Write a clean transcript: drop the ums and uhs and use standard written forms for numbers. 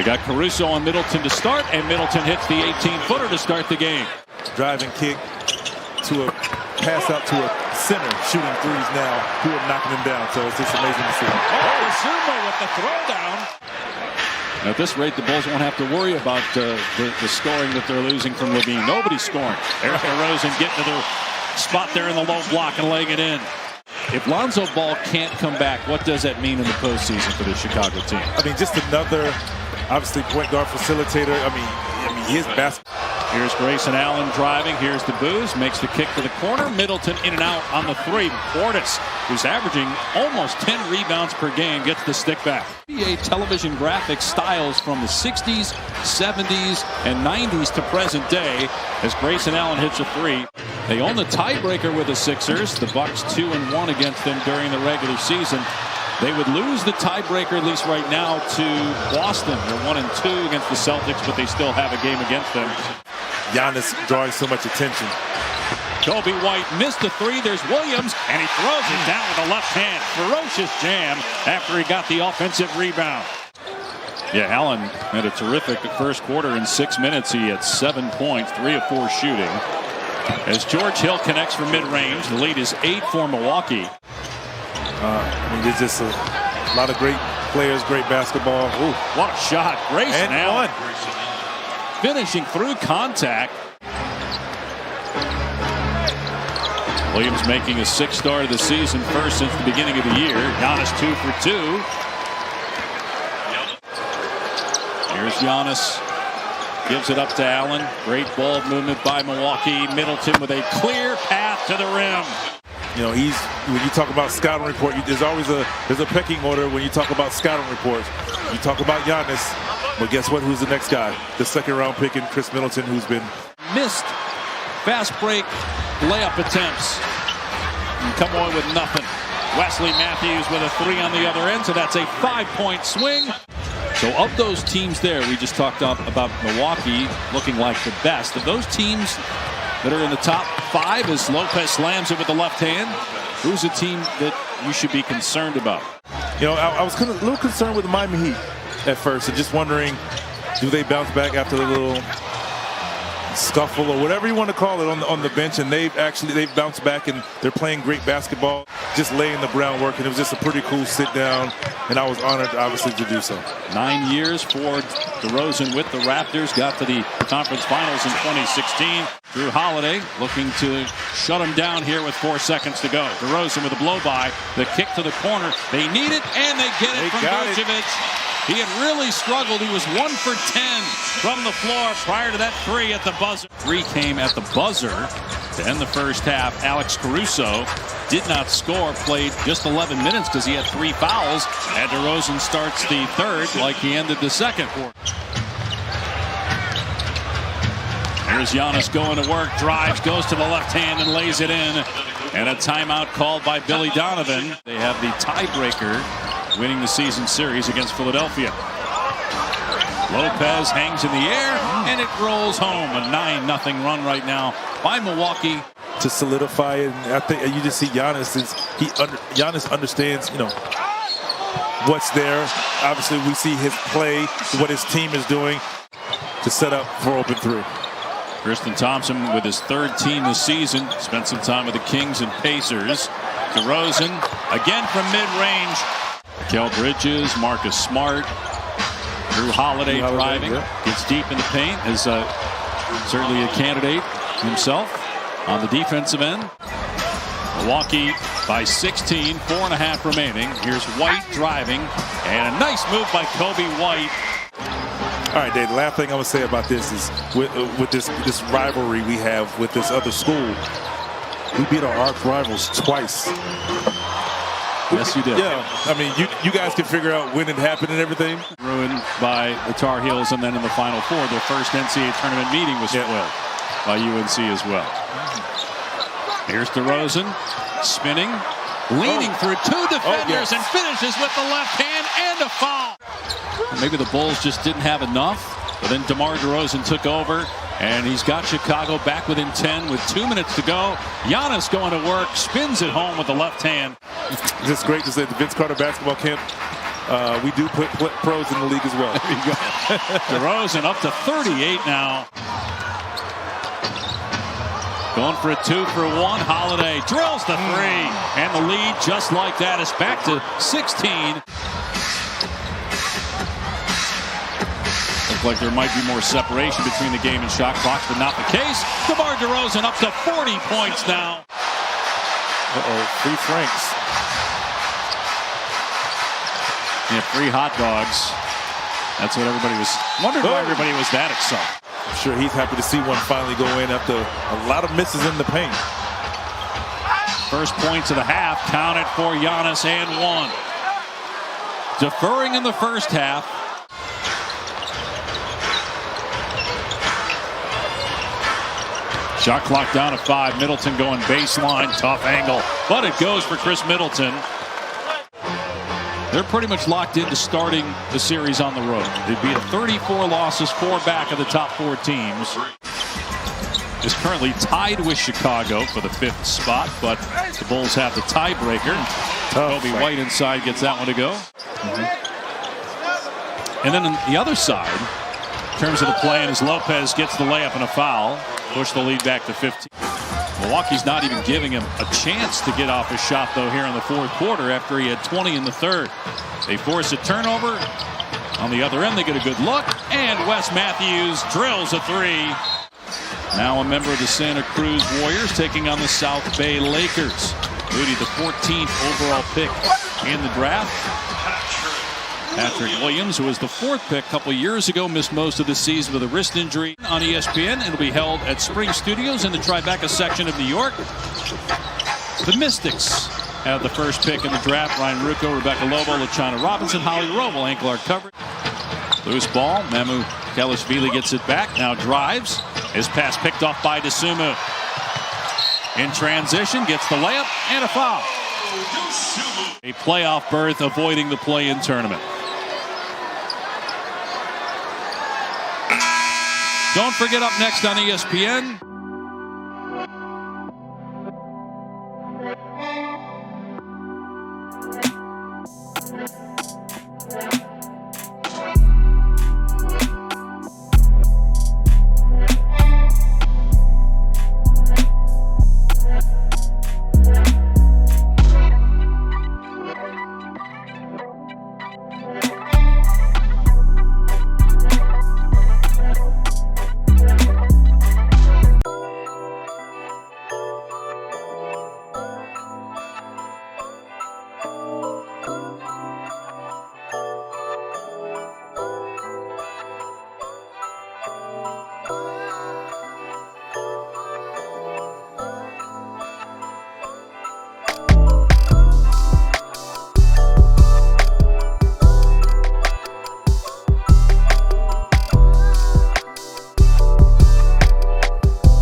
got Caruso on Middleton to start, and Middleton hits the 18-footer to start the game. Driving kick to a pass out to a center, shooting threes now, who are knocking him down. So it's just amazing to see. Oh, Zuma with the throwdown. At this rate, the Bulls won't have to worry about the scoring that they're losing from Levine. Nobody's scoring. There's DeRozan getting to the spot there in the low block and laying it in. If Lonzo Ball can't come back, what does that mean in the postseason for the Chicago team? I mean, just another, obviously, point guard facilitator. I mean, he is basketball. Here's Grayson Allen driving. Here's the booze. Makes the kick to the corner. Middleton in and out on the three. Portis, who's averaging almost 10 rebounds per game, gets the stick back. NBA television graphic styles from the 60s, 70s, and 90s to present day as Grayson Allen hits a three. They own the tiebreaker with the Sixers. The Bucks 2-1 against them during the regular season. They would lose the tiebreaker, at least right now, to Boston. They're 1-2 against the Celtics, but they still have a game against them. Giannis drawing so much attention. Kobe White missed the three. There's Williams, and he throws it down with the left hand. Ferocious jam after he got the offensive rebound. Yeah, Allen had a terrific first quarter. In 6 minutes, he had 7 points, 3 of 4 shooting. As George Hill connects from mid-range, the lead is 8 for Milwaukee. I mean, there's just a lot of great players, great basketball. Ooh, what a shot. Grayson Allen one. finishing through contact. Williams making his 6th start of the season, first since the beginning of the year. Giannis 2 for 2. Here's Giannis. Gives it up to Allen. Great ball movement by Milwaukee. Middleton with a clear path to the rim. You know, when you talk about scouting report, there's always a pecking order when you talk about scouting reports. You talk about Giannis, but guess what? Who's the next guy? The 2nd round pick in Chris Middleton, who's been missed fast break layup attempts and come away with nothing. Wesley Matthews with a 3 on the other end, so that's a 5-point swing. So of those teams there, we just talked about Milwaukee looking like the best. Of those teams that are in the top 5, as Lopez slams it with the left hand, who's a team that you should be concerned about? You know, I was kind of a little concerned with the Miami Heat at first, and just wondering, do they bounce back after the little scuffle or whatever you want to call it on the bench? And they've bounced back, and they're playing great basketball, just laying the groundwork, and it was just a pretty cool sit down, and I was honored, obviously, to do so. 9 years for DeRozan with the Raptors. Got to the conference finals in 2016. Drew Holiday looking to shut him down here with 4 seconds to go. DeRozan with a blow-by. The kick to the corner. They need it, and they get it from Vucevic. He had really struggled. He was 1 for 10 from the floor prior to that 3 at the buzzer. 3 came at the buzzer to end the first half. Alex Caruso did not score, played just 11 minutes because he had 3 fouls. And DeRozan starts the 3rd like he ended the 2nd quarter. Here's Giannis going to work, drives, goes to the left hand and lays it in. And a timeout called by Billy Donovan. They have the tiebreaker, winning the season series against Philadelphia. Lopez hangs in the air, and it rolls home. A 9-0 run right now by Milwaukee. To solidify it, and I think you just see Giannis. Giannis understands, you know, what's there. Obviously, we see his play, what his team is doing to set up for open 3. Tristan Thompson with his 3rd team this season. Spent some time with the Kings and Pacers. DeRozan again from mid-range. Kel Bridges, Marcus Smart, Drew Holiday driving, gets deep in the paint, is certainly a candidate himself on the defensive end. Milwaukee by 16, 4.5 remaining. Here's White driving, and a nice move by Kobe White. All right, Dave, the last thing I'm going to say about this is with this rivalry we have with this other school, we beat our arch rivals twice. Yes, you did. Yeah, I mean, you guys can figure out when it happened and everything. Ruined by the Tar Heels, and then in the Final Four, their first NCAA tournament meeting was spoiled by UNC as well. Here's DeRozan, spinning, leaning through 2 defenders, and finishes with the left hand and a foul. Maybe the Bulls just didn't have enough, but then DeMar DeRozan took over, and he's got Chicago back within 10 with 2 minutes to go. Giannis going to work, spins it home with the left hand. It's just great to say the Vince Carter basketball camp we do put pros in the league as well. There you go. DeRozan up to 38 now. Going for a 2-for-1. Holiday drills the three. And the lead, just like that, is back to 16. Looks like there might be more separation between the game and shot clocks, but not the case. DeMar DeRozan up to 40 points now. Free Franks. Yeah, free hot dogs. That's what everybody was wondering why everybody was that excited. I'm sure he's happy to see one finally go in after a lot of misses in the paint. First points of the half counted for Giannis and one. Deferring in the first half. Shot clock down to 5. Middleton going baseline. Tough angle. But it goes for Chris Middleton. They're pretty much locked into starting the series on the road. They'd be at 34 losses, 4 back of the top 4 teams. Is currently tied with Chicago for the 5th spot, but the Bulls have the tiebreaker. Kobe White inside gets that one to go. And then on the other side, in terms of the play, and as Lopez gets the layup and a foul, push the lead back to 15. Milwaukee's not even giving him a chance to get off his shot, though, here in the 4th quarter after he had 20 in the 3rd. They force a turnover. On the other end, they get a good look, and Wes Matthews drills a 3. Now a member of the Santa Cruz Warriors taking on the South Bay Lakers. Moody, the 14th overall pick in the draft. Patrick Williams, who was the 4th pick a couple years ago, missed most of the season with a wrist injury. On ESPN, it'll be held at Spring Studios in the Tribeca section of New York. The Mystics have the first pick in the draft. Ryan Rucco, Rebecca Lobo, LaChana Robinson, Holly Rowe will ankle our coverage. Loose ball. Memu Kelishvili gets it back. Now drives. His pass picked off by DeSumo. In transition, gets the layup and a foul. A playoff berth avoiding the play-in tournament. Don't forget, up next on ESPN.